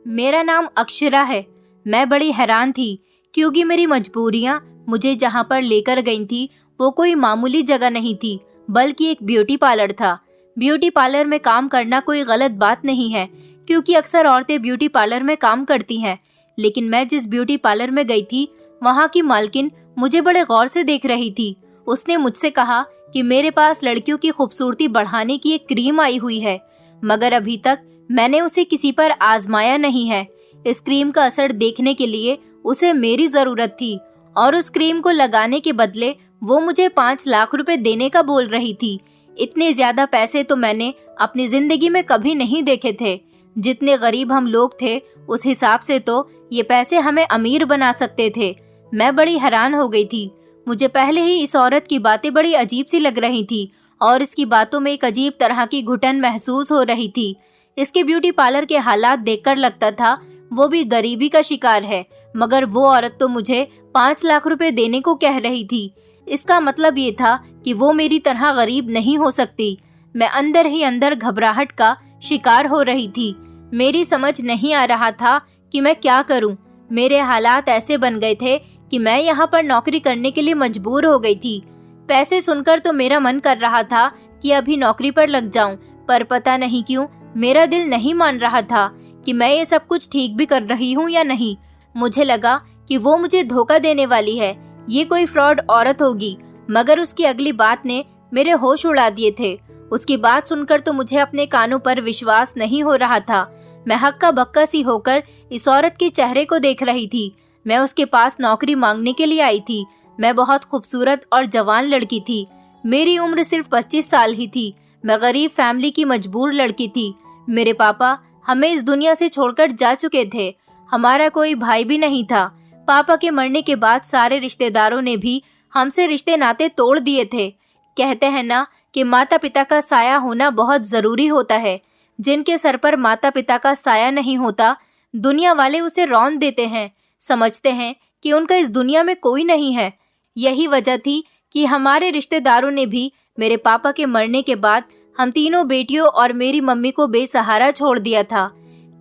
मेरा नाम अक्षरा है। मैं बड़ी हैरान थी क्योंकि मेरी मजबूरियां मुझे जहां पर लेकर गई थी वो कोई मामूली जगह नहीं थी, बल्कि एक ब्यूटी पार्लर था। ब्यूटी पार्लर में काम करना कोई गलत बात नहीं है, क्योंकि अक्सर औरतें ब्यूटी पार्लर में काम करती हैं। लेकिन मैं जिस ब्यूटी पार्लर में गई थी वहाँ की मालकिन मुझे बड़े गौर से देख रही थी। उसने मुझसे कहा कि मेरे पास लड़कियों की खूबसूरती बढ़ाने की एक क्रीम आई हुई है, मगर अभी तक मैंने उसे किसी पर आजमाया नहीं है। इस क्रीम का असर देखने के लिए उसे मेरी जरूरत थी और उस क्रीम को लगाने के बदले वो मुझे 5 लाख रुपए देने का बोल रही थी। इतने ज्यादा पैसे तो मैंने अपनी जिंदगी में कभी नहीं देखे थे। जितने गरीब हम लोग थे उस हिसाब से तो ये पैसे हमें अमीर बना सकते थे। मैं बड़ी हैरान हो गई थी। मुझे पहले ही इस औरत की बातें बड़ी अजीब सी लग रही थी और इसकी बातों में एक अजीब तरह की घुटन महसूस हो रही थी। इसके ब्यूटी पार्लर के हालात देखकर लगता था वो भी गरीबी का शिकार है, मगर वो औरत तो मुझे 5 लाख रुपए देने को कह रही थी। इसका मतलब ये था कि वो मेरी तरह गरीब नहीं हो सकती। मैं अंदर ही अंदर घबराहट का शिकार हो रही थी। मेरी समझ नहीं आ रहा था कि मैं क्या करूं। मेरे हालात ऐसे बन गए थे कि मैं यहाँ पर नौकरी करने के लिए मजबूर हो गई थी। पैसे सुनकर तो मेरा मन कर रहा था कि अभी नौकरी पर लग जाऊं, पर पता नहीं क्यों मेरा दिल नहीं मान रहा था कि मैं ये सब कुछ ठीक भी कर रही हूँ या नहीं। मुझे लगा कि वो मुझे धोखा देने वाली है, ये कोई फ्रॉड औरत होगी, मगर उसकी अगली बात ने मेरे होश उड़ा दिए थे। उसकी बात सुनकर तो मुझे अपने कानों पर विश्वास नहीं हो रहा था। मैं हक्का बक्का सी होकर इस औरत के चेहरे को देख रही थी। मैं उसके पास नौकरी मांगने के लिए आई थी। मैं बहुत खूबसूरत और जवान लड़की थी। मेरी उम्र सिर्फ 25 साल ही थी। मैं गरीब फैमिली की मजबूर लड़की थी। मेरे पापा हमें इस दुनिया से छोड़कर जा चुके थे। हमारा कोई भाई भी नहीं था। पापा के मरने के बाद सारे रिश्तेदारों ने भी हमसे रिश्ते नाते तोड़ दिए थे। कहते हैं ना कि माता पिता का साया होना बहुत जरूरी होता है। जिनके सर पर माता पिता का साया नहीं होता, दुनिया वाले उसे रौंद देते हैं, समझते हैं कि उनका इस दुनिया में कोई नहीं है। यही वजह थी कि हमारे रिश्तेदारों ने भी मेरे पापा के मरने के बाद हम तीनों बेटियों और मेरी मम्मी को बेसहारा छोड़ दिया था।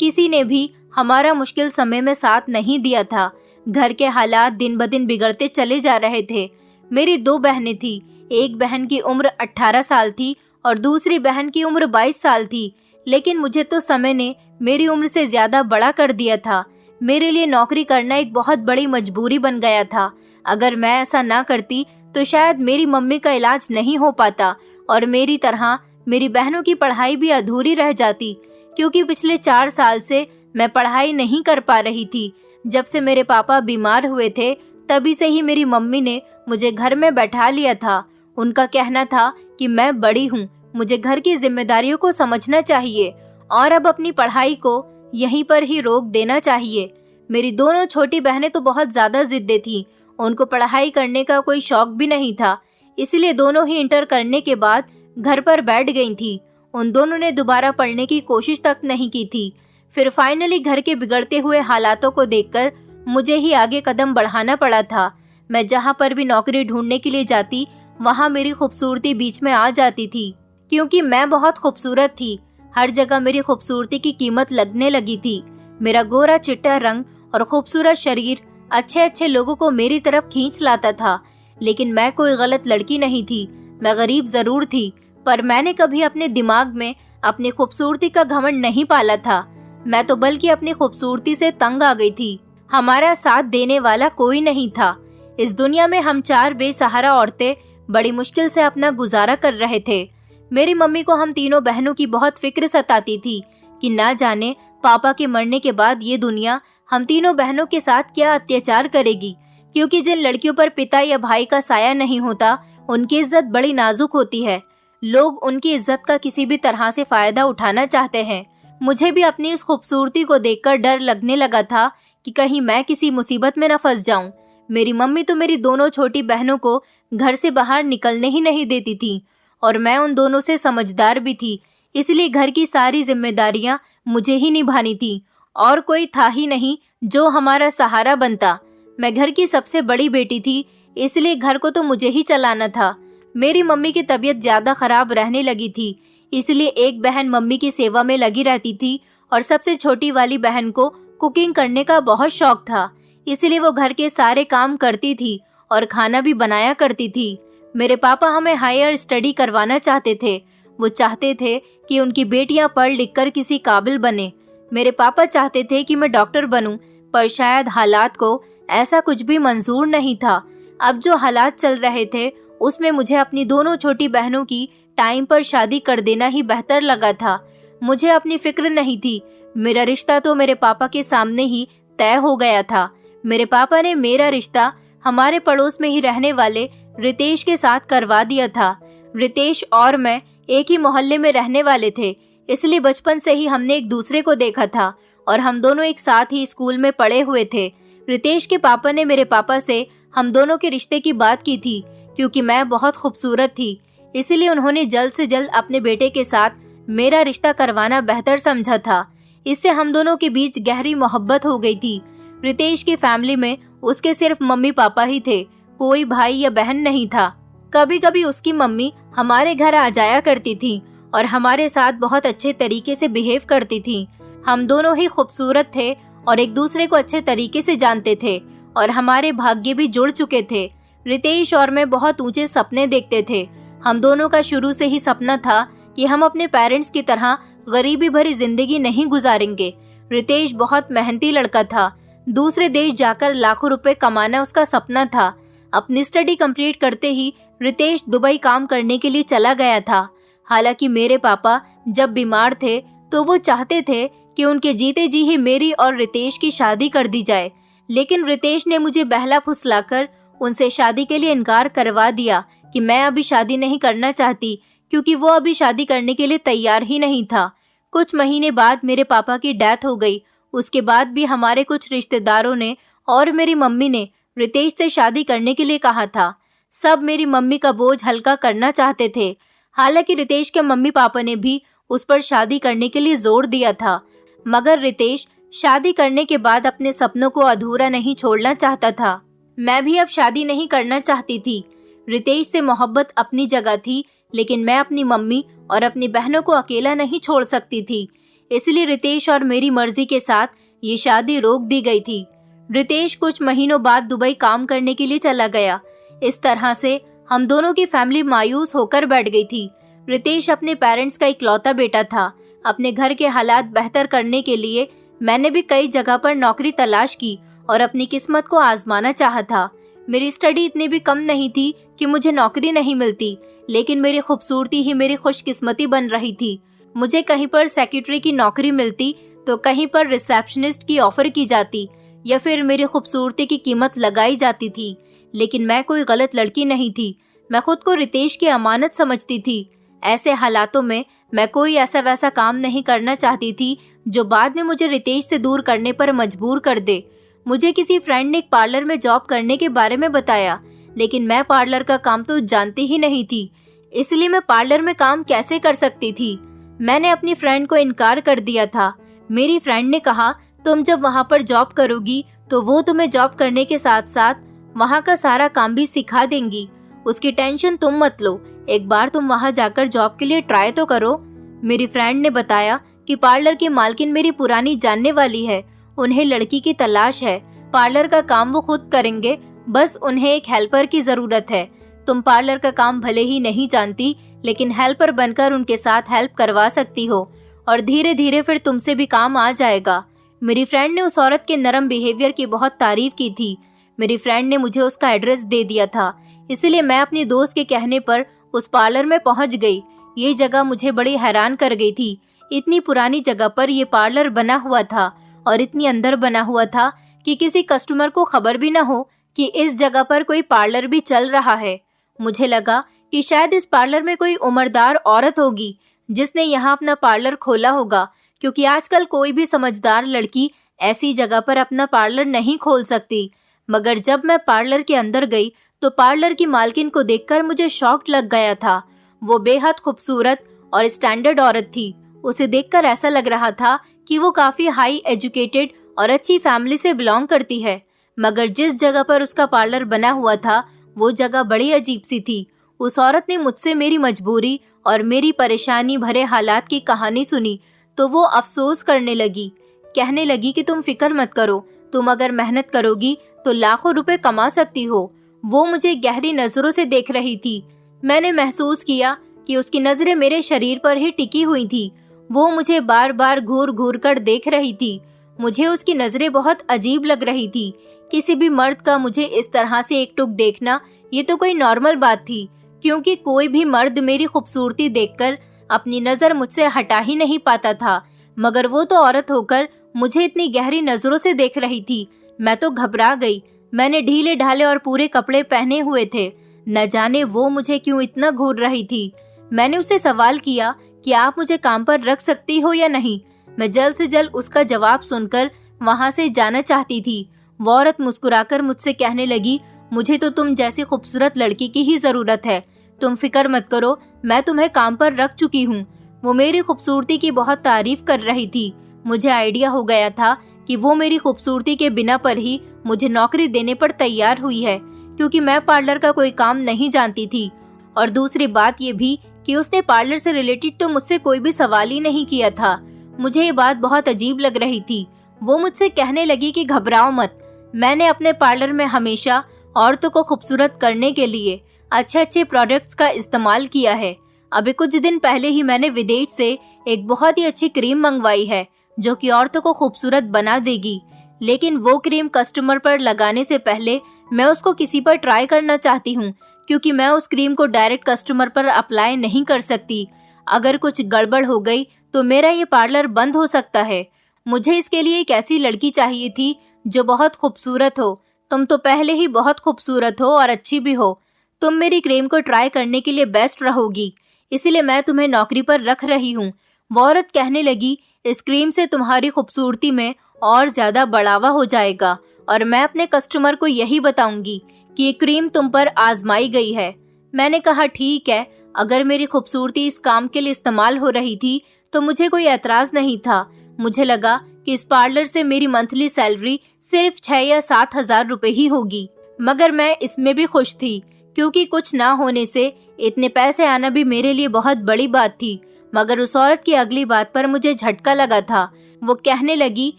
किसी ने भी हमारा मुश्किल समय में साथ नहीं दिया था। घर के हालात दिन ब दिन बिगड़ते चले जा रहे थे। मेरी 2 बहनें थी। एक बहन की उम्र 18 साल थी और दूसरी बहन की उम्र 22 साल थी। लेकिन मुझे तो समय ने मेरी उम्र से ज्यादा बड़ा कर दिया था। मेरे लिए नौकरी करना एक बहुत बड़ी मजबूरी बन गया था। अगर मैं ऐसा ना करती तो शायद मेरी मम्मी का इलाज नहीं हो पाता और मेरी तरह मेरी बहनों की पढ़ाई भी अधूरी रह जाती, क्योंकि पिछले 4 साल से मैं पढ़ाई नहीं कर पा रही थी। जब से मेरे पापा बीमार हुए थे तभी से ही मेरी मम्मी ने मुझे घर में बैठा लिया था। उनका कहना था कि मैं बड़ी हूँ, मुझे घर की जिम्मेदारियों को समझना चाहिए और अब अपनी पढ़ाई को यहीं पर ही रोक देना चाहिए। मेरी दोनों छोटी बहनें तो बहुत ज्यादा जिद्दी थीं। उनको पढ़ाई करने का कोई शौक भी नहीं था, इसलिए दोनों ही इंटर करने के बाद घर पर बैठ गई थी। उन दोनों ने दोबारा पढ़ने की कोशिश तक नहीं की थी। फिर फाइनली घर के बिगड़ते हुए हालातों को देखकर मुझे ही आगे कदम बढ़ाना पड़ा था। मैं जहाँ पर भी नौकरी ढूंढने के लिए जाती वहाँ मेरी खूबसूरती बीच में आ जाती थी, क्योंकि मैं बहुत खूबसूरत थी। हर जगह मेरी खूबसूरती की कीमत लगने लगी थी। मेरा गोरा चिट्टा रंग और खूबसूरत शरीर अच्छे अच्छे लोगों को मेरी तरफ खींच लाता था। लेकिन मैं कोई गलत लड़की नहीं थी। मैं गरीब जरूर थी, पर मैंने कभी अपने दिमाग में अपनी खूबसूरती का घमंड नहीं पाला था। मैं तो बल्कि अपनी खूबसूरती से तंग आ गई थी। हमारा साथ देने वाला कोई नहीं था। इस दुनिया में हम 4 बेसहारा औरतें बड़ी मुश्किल से अपना गुजारा कर रहे थे। मेरी मम्मी को हम तीनों बहनों की बहुत फिक्र सताती थी कि ना जाने पापा के मरने के बाद ये दुनिया हम तीनों बहनों के साथ क्या अत्याचार करेगी, क्योंकि जिन लड़कियों पर पिता या भाई का साया नहीं होता उनकी इज्जत बड़ी नाजुक होती है। लोग उनकी इज्जत का किसी भी तरह से फायदा उठाना चाहते हैं। मुझे भी अपनी इस खूबसूरती को देखकर डर लगने लगा था कि कहीं मैं किसी मुसीबत में न फंस जाऊं। मेरी मम्मी तो मेरी दोनों छोटी बहनों को घर से बाहर निकलने ही नहीं देती थी और मैं उन दोनों से समझदार भी थी, इसलिए घर की सारी जिम्मेदारियां मुझे ही निभानी थी और कोई था ही नहीं जो हमारा सहारा बनता। मैं घर की सबसे बड़ी बेटी थी, इसलिए घर को तो मुझे ही चलाना था। मेरी मम्मी की तबीयत ज्यादा खराब रहने लगी थी, इसलिए एक बहन मम्मी की सेवा में लगी रहती थी और सबसे छोटी वाली बहन को कुकिंग करने का बहुत शौक था, इसलिए वो घर के सारे काम करती थी और खाना भी बनाया करती थी। मेरे पापा हमें हायर स्टडी करवाना चाहते थे। वो चाहते थे कि उनकी बेटियां पढ़ लिख कर किसी काबिल बने। मेरे पापा चाहते थे कि मैं डॉक्टर बनूं, पर शायद हालात को ऐसा कुछ भी मंजूर नहीं था। अब जो हालात चल रहे थे उसमें मुझे अपनी दोनों छोटी बहनों की टाइम पर शादी कर देना ही बेहतर लगा था। मुझे अपनी फिक्र नहीं थी। मेरा रिश्ता तो मेरे पापा के सामने ही तय हो गया था। मेरे पापा ने मेरा रिश्ता हमारे पड़ोस में ही रहने वाले रितेश के साथ करवा दिया था। रितेश और मैं एक ही मोहल्ले में रहने वाले थे, इसलिए बचपन से ही हमने एक दूसरे को देखा था और हम दोनों एक साथ ही स्कूल में पढ़े हुए थे। रितेश के पापा ने मेरे पापा से हम दोनों के रिश्ते की बात की थी, क्योंकि मैं बहुत खूबसूरत थी, इसलिए उन्होंने जल्द से जल्द अपने बेटे के साथ मेरा रिश्ता करवाना बेहतर समझा था। इससे हम दोनों के बीच गहरी मोहब्बत हो गई थी। रितेश की फैमिली में उसके सिर्फ मम्मी पापा ही थे, कोई भाई या बहन नहीं था। कभी कभी उसकी मम्मी हमारे घर आ जाया करती थी और हमारे साथ बहुत अच्छे तरीके से बिहेव करती थी। हम दोनों ही खूबसूरत थे और एक दूसरे को अच्छे तरीके से जानते थे और हमारे भाग्य भी जुड़ चुके थे। रितेश और मैं बहुत ऊंचे सपने देखते थे। हम दोनों का शुरू से ही सपना था कि हम अपने पेरेंट्स की तरह गरीबी भरी जिंदगी नहीं गुजारेंगे। रितेश बहुत मेहनती लड़का था। दूसरे देश जाकर लाखों रुपए कमाना उसका सपना था। अपनी स्टडी कंप्लीट करते ही रितेश दुबई काम करने के लिए चला गया था। हालांकि मेरे पापा जब बीमार थे तो वो चाहते थे कि उनके जीते जी ही मेरी और रितेश की शादी कर दी जाए, लेकिन रितेश ने मुझे बहला फुसलाकर उनसे शादी के लिए इनकार करवा दिया कि मैं अभी शादी नहीं करना चाहती, क्योंकि वो अभी शादी करने के लिए तैयार ही नहीं था। कुछ महीने बाद मेरे पापा की डेथ हो गई। उसके बाद भी हमारे कुछ रिश्तेदारों ने और मेरी मम्मी ने रितेश से शादी करने के लिए कहा था। सब मेरी मम्मी का बोझ हल्का करना चाहते थे। हालांकि रितेश के मम्मी पापा ने भी उस पर शादी करने के लिए जोर दिया था, मगर रितेश शादी करने के बाद अपने सपनों को अधूरा नहीं छोड़ना चाहता था। मैं भी अब शादी नहीं करना चाहती थी। रितेश से मोहब्बत अपनी जगह थी, लेकिन मैं अपनी मम्मी और अपनी बहनों को अकेला नहीं छोड़ सकती थी। इसलिए रितेश और मेरी मर्जी के साथ ये शादी रोक दी गई थी। रितेश कुछ महीनों बाद दुबई काम करने के लिए चला गया। इस तरह से हम दोनों की फैमिली मायूस होकर बैठ गई थी। रितेश अपने पेरेंट्स का इकलौता बेटा था। अपने घर के हालात बेहतर करने के लिए मैंने भी कई जगह पर नौकरी तलाश की और अपनी किस्मत को आजमाना चाहा था। मेरी स्टडी इतनी भी कम नहीं थी कि मुझे नौकरी नहीं मिलती, लेकिन मेरी खूबसूरती ही मेरी खुशकिस्मती बन रही थी। मुझे कहीं पर सेक्रेटरी की नौकरी मिलती तो कहीं पर रिसेप्शनिस्ट की ऑफर की जाती, या फिर मेरी खूबसूरती की कीमत लगाई जाती थी। लेकिन मैं कोई गलत लड़की नहीं थी। मैं खुद को रितेश की अमानत समझती थी। ऐसे हालातों में मैं कोई ऐसा वैसा काम नहीं करना चाहती थी जो बाद में मुझे रितेश से दूर करने पर मजबूर कर दे। मुझे किसी फ्रेंड ने एक पार्लर में जॉब करने के बारे में बताया, लेकिन मैं पार्लर का काम तो जानती ही नहीं थी, इसलिए मैं पार्लर में काम कैसे कर सकती थी। मैंने अपनी फ्रेंड को इनकार कर दिया था। मेरी फ्रेंड ने कहा, तुम जब वहाँ पर जॉब करोगी तो वो तुम्हें जॉब करने के साथ साथ वहाँ का सारा काम भी सिखा देंगी। उसकी टेंशन तुम मत लो, एक बार तुम वहाँ जाकर जॉब के लिए ट्राई तो करो। मेरी फ्रेंड ने बताया कि पार्लर की मालकिन मेरी पुरानी जानने वाली है। उन्हें लड़की की तलाश है। पार्लर का काम वो खुद करेंगे, बस उन्हें एक हेल्पर की जरूरत है। तुम पार्लर का काम भले ही नहीं जानती, लेकिन हेल्पर बनकर उनके साथ हेल्प करवा सकती हो और धीरे धीरे फिर तुमसे भी काम आ जाएगा। मेरी फ्रेंड ने उस औरत के नरम बिहेवियर की बहुत तारीफ की थी। मेरी फ्रेंड ने मुझे उसका एड्रेस दे दिया था, इसलिए मैं अपनी दोस्त के कहने पर उस पार्लर में पहुंच गई। ये जगह मुझे बड़ी हैरान कर गई थी। इतनी पुरानी जगह पर ये पार्लर बना हुआ था और इतनी अंदर बना हुआ था कि किसी कस्टमर को खबर भी न हो कि इस जगह पर कोई पार्लर भी चल रहा है। मुझे लगा कि शायद इस पार्लर में कोई उम्रदार औरत होगी जिसने यहाँ अपना पार्लर खोला होगा, क्योंकि आजकल कोई भी समझदार लड़की ऐसी जगह पर अपना पार्लर नहीं खोल सकती। मगर जब मैं पार्लर के अंदर गई तो पार्लर की मालकिन को देखकर मुझे शॉक लग गया था। वो बेहद खूबसूरत और स्टैंडर्ड औरत थी। उसे देखकर ऐसा लग रहा था कि वो काफी हाई एजुकेटेड और अच्छी फैमिली से बिलोंग करती है। मगर जिस जगह पर उसका पार्लर बना हुआ था वो जगह बड़ी अजीब सी थी। उस औरत ने मुझसे मेरी मजबूरी और मेरी परेशानी भरे हालात की कहानी सुनी तो वो अफसोस करने लगी। कहने लगी कि तुम फिक्र मत करो, तुम अगर मेहनत करोगी तो लाखों रुपए कमा सकती हो। वो मुझे गहरी नजरों से देख रही थी। मैंने महसूस किया कि उसकी नजरें मेरे शरीर पर ही टिकी हुई थी। वो मुझे बार बार घूर घूर कर देख रही थी। मुझे उसकी नजरें बहुत अजीब लग रही थी। किसी भी मर्द का मुझे इस तरह से एकटुक देखना ये तो कोई नॉर्मल बात थी, क्योंकि कोई भी मर्द मेरी खूबसूरती देखकर अपनी नजर मुझसे हटा ही नहीं पाता था। मगर वो तो औरत होकर मुझे इतनी गहरी नजरों से देख रही थी। मैं तो घबरा गई। मैंने ढीले ढाले और पूरे कपड़े पहने हुए थे। न जाने वो मुझे क्यों इतना घूर रही थी। मैंने उससे सवाल किया कि आप मुझे काम पर रख सकती हो या नहीं। मैं जल्द से जल्द उसका जवाब सुनकर वहां से जाना चाहती थी। वो औरत मुस्कुराकर मुझसे कहने लगी, मुझे तो तुम जैसी खूबसूरत लड़की की ही जरूरत है। तुम फिक्र मत करो, मैं तुम्हें काम पर रख चुकी हूँ। वो मेरी खूबसूरती की बहुत तारीफ कर रही थी। मुझे आइडिया हो गया था कि वो मेरी खूबसूरती के बिना पर ही मुझे नौकरी देने पर तैयार हुई है, क्योंकि मैं पार्लर का कोई काम नहीं जानती थी। और दूसरी बात ये भी कि उसने पार्लर से रिलेटेड तो मुझसे कोई भी सवाल ही नहीं किया था। मुझे ये बात बहुत अजीब लग रही थी। वो मुझसे कहने लगी कि घबराओ मत, मैंने अपने पार्लर में हमेशा औरतों को खूबसूरत करने के लिए अच्छे अच्छे प्रोडक्ट्स का इस्तेमाल किया है। अभी कुछ दिन पहले ही मैंने विदेश से एक बहुत ही अच्छी क्रीम मंगवाई है जो कि औरतों को खूबसूरत बना देगी। लेकिन वो क्रीम कस्टमर पर लगाने से पहले मैं उसको किसी पर ट्राई करना चाहती हूँ, क्योंकि मैं उस क्रीम को डायरेक्ट कस्टमर पर अप्लाई नहीं कर सकती। अगर कुछ गड़बड़ हो गई तो मेरा ये पार्लर बंद हो सकता है। मुझे इसके लिए एक ऐसी लड़की चाहिए थी जो बहुत खूबसूरत हो। तुम तो पहले ही बहुत खूबसूरत हो और अच्छी भी हो। तुम मेरी क्रीम को ट्राई करने के लिए बेस्ट रहोगी, इसलिए मैं तुम्हें नौकरी पर रख रही हूँ। वो औरत कहने लगी, इस क्रीम से तुम्हारी खूबसूरती में और ज्यादा बढ़ावा हो जाएगा और मैं अपने कस्टमर को यही बताऊंगी कि ये क्रीम तुम पर आजमाई गई है। मैंने कहा ठीक है, अगर मेरी खूबसूरती इस काम के लिए इस्तेमाल हो रही थी तो मुझे कोई एतराज नहीं था। मुझे लगा कि इस पार्लर से मेरी मंथली सैलरी सिर्फ 6 या 7 हजार रुपए ही होगी, मगर मैं इसमें भी खुश थी, क्योंकि कुछ ना होने से इतने पैसे आना भी मेरे लिए बहुत बड़ी बात थी। मगर उस औरत की अगली बात पर मुझे झटका लगा था। वो कहने लगी,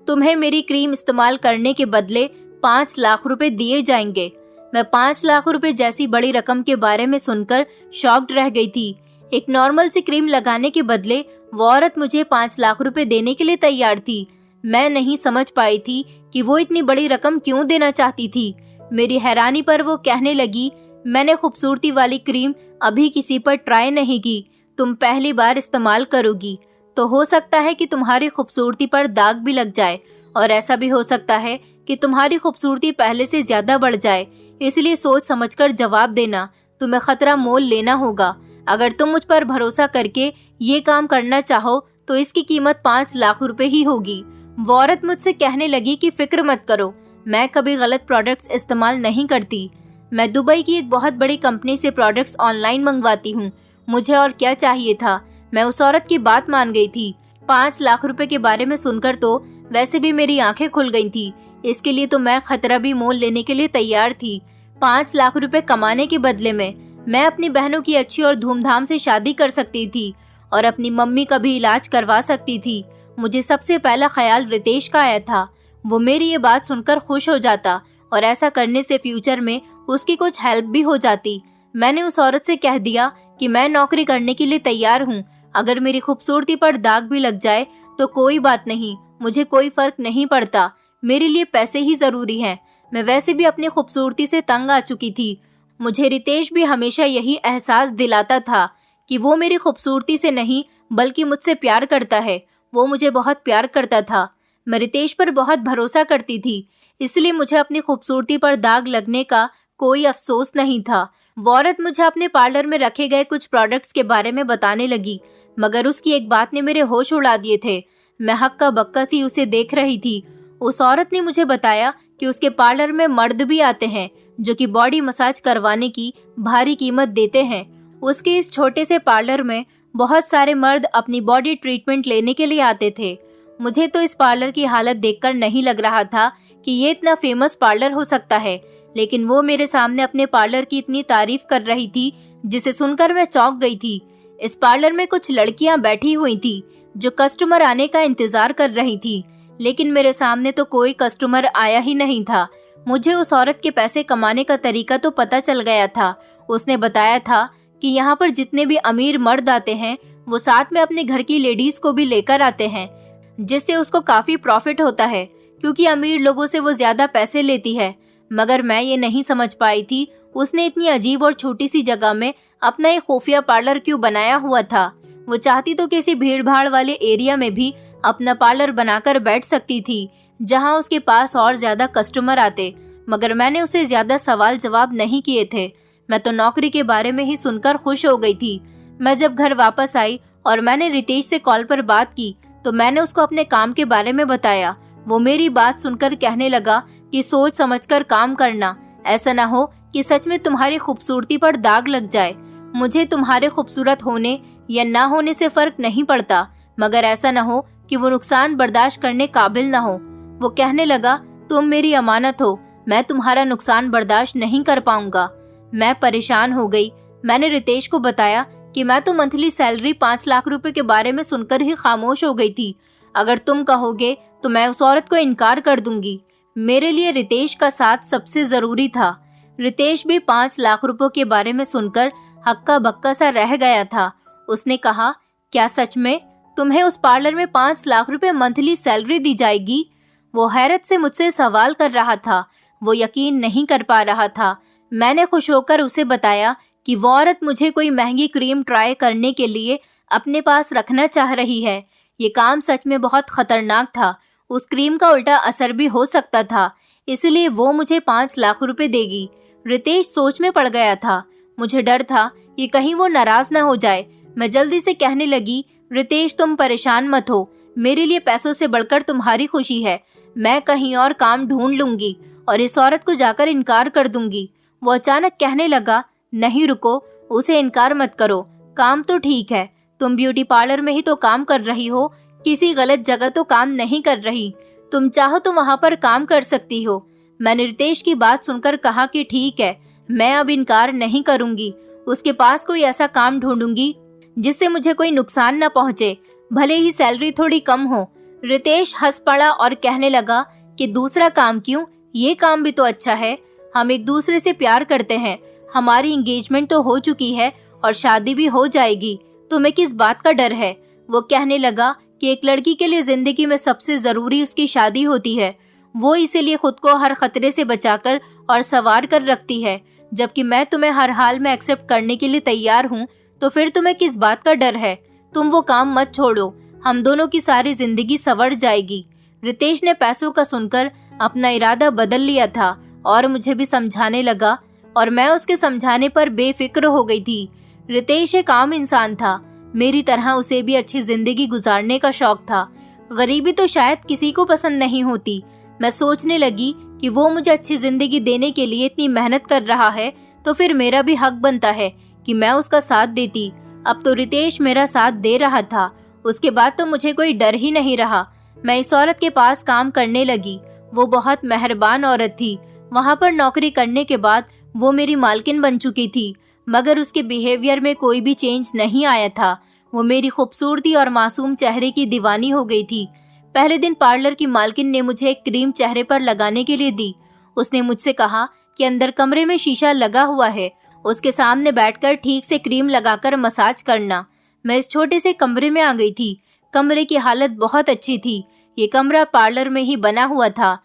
तुम्हें मेरी क्रीम इस्तेमाल करने के बदले 5 लाख रुपए दिए जाएंगे। मैं 5 लाख रुपए जैसी बड़ी रकम के बारे में सुनकर शॉक्ड रह गई थी। एक नॉर्मल सी क्रीम लगाने के बदले वो औरत मुझे 5 लाख रुपए देने के लिए तैयार थी। मैं नहीं समझ पाई थी कि वो इतनी बड़ी रकम क्यों देना चाहती थी। मेरी हैरानी पर वो कहने लगी, मैंने खूबसूरती वाली क्रीम अभी किसी पर ट्राई नहीं की। तुम पहली बार इस्तेमाल करोगी तो हो सकता है कि तुम्हारी खूबसूरती पर दाग भी लग जाए, और ऐसा भी हो सकता है कि तुम्हारी खूबसूरती पहले से ज्यादा बढ़ जाए। इसलिए सोच समझकर जवाब देना, तुम्हें खतरा मोल लेना होगा। अगर तुम मुझ पर भरोसा करके ये काम करना चाहो तो इसकी कीमत 5 लाख रुपए ही होगी। वो औरत मुझसे कहने लगी कि फिक्र मत करो, मैं कभी गलत प्रोडक्ट्स इस्तेमाल नहीं करती। मैं दुबई की एक बहुत बड़ी कंपनी से प्रोडक्ट्स ऑनलाइन मंगवाती हूँ। मुझे और क्या चाहिए था। मैं उस औरत की बात मान गई थी। 5 लाख रुपए के बारे में सुनकर तो वैसे भी मेरी आंखें खुल गई थी। इसके लिए तो मैं खतरा भी मोल लेने के लिए तैयार थी। 5 लाख रुपए कमाने के बदले में मैं अपनी बहनों की अच्छी और धूमधाम से शादी कर सकती थी और अपनी मम्मी का भी इलाज करवा सकती थी। मुझे सबसे पहला ख्याल रितेश का आया था। वो मेरी ये बात सुनकर खुश हो जाता और ऐसा करने से फ्यूचर में उसकी कुछ हेल्प भी हो जाती। मैंने उस औरत से कह दिया कि मैं नौकरी करने के लिए तैयार हूँ। अगर मेरी खूबसूरती पर दाग भी लग जाए तो कोई बात नहीं, मुझे कोई फर्क नहीं पड़ता। मेरे लिए पैसे ही जरूरी हैं। मैं वैसे भी अपनी खूबसूरती से तंग आ चुकी थी। मुझे रितेश भी हमेशा यही एहसास दिलाता था कि वो मेरी खूबसूरती से नहीं बल्कि मुझसे प्यार करता है। वो मुझे बहुत प्यार करता था। मैं रितेश पर बहुत भरोसा करती थी, इसलिए मुझे अपनी खूबसूरती पर दाग लगने का कोई अफसोस नहीं था। वो औरत मुझे अपने पार्लर में रखे गए कुछ प्रोडक्ट्स के बारे में बताने लगी, मगर उसकी एक बात ने मेरे होश उड़ा दिए थे। मैं हक्का बक्का सी उसे देख रही थी। उस औरत ने मुझे बताया कि उसके पार्लर में मर्द भी आते हैं जो कि बॉडी मसाज करवाने की भारी कीमत देते हैं। उसके इस छोटे से पार्लर में बहुत सारे मर्द अपनी बॉडी ट्रीटमेंट लेने के लिए आते थे। मुझे तो इस पार्लर की हालत देखकर नहीं लग रहा था कि ये इतना फेमस पार्लर हो सकता है, लेकिन वो मेरे सामने अपने पार्लर की इतनी तारीफ कर रही थी जिसे सुनकर मैं चौंक गई थी। इस पार्लर में कुछ लड़कियां बैठी हुई थी जो कस्टमर आने का इंतजार कर रही थी, लेकिन मेरे सामने तो कोई कस्टमर आया ही नहीं था। मुझे उस औरत के पैसे कमाने का तरीका तो पता चल गया था। उसने बताया था कि यहाँ पर जितने भी अमीर मर्द आते हैं वो साथ में अपने घर की लेडीज को भी लेकर आते हैं, जिससे उसको काफी प्रॉफिट होता है, क्योंकि अमीर लोगों से वो ज्यादा पैसे लेती है। मगर मैं ये नहीं समझ पाई थी उसने इतनी अजीब और छोटी सी जगह में अपना एक खुफिया पार्लर क्यों बनाया हुआ था। वो चाहती तो किसी भीड़ भाड़ वाले एरिया में भी अपना पार्लर बनाकर बैठ सकती थी, जहां उसके पास और ज्यादा कस्टमर आते। मगर मैंने उसे ज्यादा सवाल जवाब नहीं किए थे। मैं तो नौकरी के बारे में ही सुनकर खुश हो गई थी। मैं जब घर वापस आई और मैंने रितेश से कॉल पर बात की तो मैंने उसको अपने काम के बारे में बताया। वो मेरी बात सुनकर कहने लगा कि सोच समझकर काम करना, ऐसा ना हो कि सच में तुम्हारी खूबसूरती पर दाग लग जाए। मुझे तुम्हारे खूबसूरत होने या ना होने से फर्क नहीं पड़ता, मगर ऐसा ना हो कि वो नुकसान बर्दाश्त करने काबिल ना हो। वो कहने लगा, तुम मेरी अमानत हो, मैं तुम्हारा नुकसान बर्दाश्त नहीं कर पाऊंगा। मैं परेशान हो गई। मैंने रितेश को बताया कि मैं तो मंथली सैलरी 5 लाख रुपए के बारे में सुनकर ही खामोश हो गई थी। अगर तुम कहोगे तो मैं उस औरत को इनकार कर दूंगी। मेरे लिए रितेश का साथ सबसे जरूरी था। रितेश भी 5 लाख रुपयों के बारे में सुनकर हक्का बक्का सा रह गया था। उसने कहा, क्या सच में तुम्हें उस पार्लर में 5 लाख रुपए मंथली सैलरी दी जाएगी? वो हैरत से मुझसे सवाल कर रहा था। वो यकीन नहीं कर पा रहा था। मैंने खुश होकर उसे बताया कि वो औरत मुझे कोई महंगी क्रीम ट्राई करने के लिए अपने पास रखना चाह रही है। ये काम सच में बहुत खतरनाक था। उस क्रीम का उल्टा असर भी हो सकता था, इसलिए वो मुझे 5 लाख रुपए देगी। रितेश सोच में पड़ गया था। मुझे डर था कि कहीं वो नाराज ना हो जाए। मैं जल्दी से कहने लगी, रितेश तुम परेशान मत हो, मेरे लिए पैसों से बढ़कर तुम्हारी खुशी है। मैं कहीं और काम ढूंढ लूंगी और इस औरत को जाकर इनकार कर दूंगी। वो अचानक कहने लगा, नहीं रुको, उसे इनकार मत करो। काम तो ठीक है, तुम ब्यूटी पार्लर में ही तो काम कर रही हो, किसी गलत जगह तो काम नहीं कर रही। तुम चाहो तो वहाँ पर काम कर सकती हो। मैंने रितेश की बात सुनकर कहा कि ठीक है, मैं अब इनकार नहीं करूंगी। उसके पास कोई ऐसा काम ढूंढूंगी जिससे मुझे कोई नुकसान न पहुंचे, भले ही सैलरी थोड़ी कम हो। रितेश हंस पड़ा और कहने लगा कि दूसरा काम क्यों, ये काम भी तो अच्छा है। हम एक दूसरे से प्यार करते हैं, हमारी एंगेजमेंट तो हो चुकी है और शादी भी हो जाएगी, तुम्हें किस बात का डर है? वो कहने लगा कि एक लड़की के लिए जिंदगी में सबसे जरूरी उसकी शादी होती है। वो इसीलिए खुद को हर खतरे से बचाकर और संवार कर रखती है, जबकि मैं तुम्हें हर हाल में एक्सेप्ट करने के लिए तैयार हूँ। तो फिर तुम्हें किस बात का डर है? तुम वो काम मत छोड़ो, हम दोनों की सारी जिंदगी संवर जाएगी। रितेश ने पैसों का सुनकर अपना इरादा बदल लिया था और मुझे भी समझाने लगा, और मैं उसके समझाने पर बेफिक्र हो गई थी। रितेश एक आम इंसान था, मेरी तरह उसे भी अच्छी जिंदगी गुजारने का शौक था। गरीबी तो शायद किसी को पसंद नहीं होती। मैं सोचने लगी कि वो मुझे अच्छी जिंदगी देने के लिए इतनी मेहनत कर रहा है, तो फिर मेरा भी हक बनता है कि मैं उसका साथ देती। अब तो रितेश मेरा साथ दे रहा था, उसके बाद तो मुझे कोई डर ही नहीं रहा। मैं इस औरत के पास काम करने लगी। वो बहुत मेहरबान औरत थी। वहाँ पर नौकरी करने के बाद वो मेरी मालकिन बन चुकी थी, मगर उसके बिहेवियर में कोई भी चेंज नहीं आया था। वो मेरी खूबसूरती और मासूम चेहरे की दीवानी हो गई थी। पहले दिन पार्लर की मालकिन ने मुझे एक क्रीम चेहरे पर लगाने के लिए दी। उसने मुझसे कहा कि अंदर कमरे में शीशा लगा हुआ है, उसके सामने बैठकर ठीक से क्रीम लगाकर मसाज करना। मैं इस छोटे से कमरे में आ गई थी। कमरे की हालत बहुत अच्छी थी। ये कमरा पार्लर में ही बना हुआ था,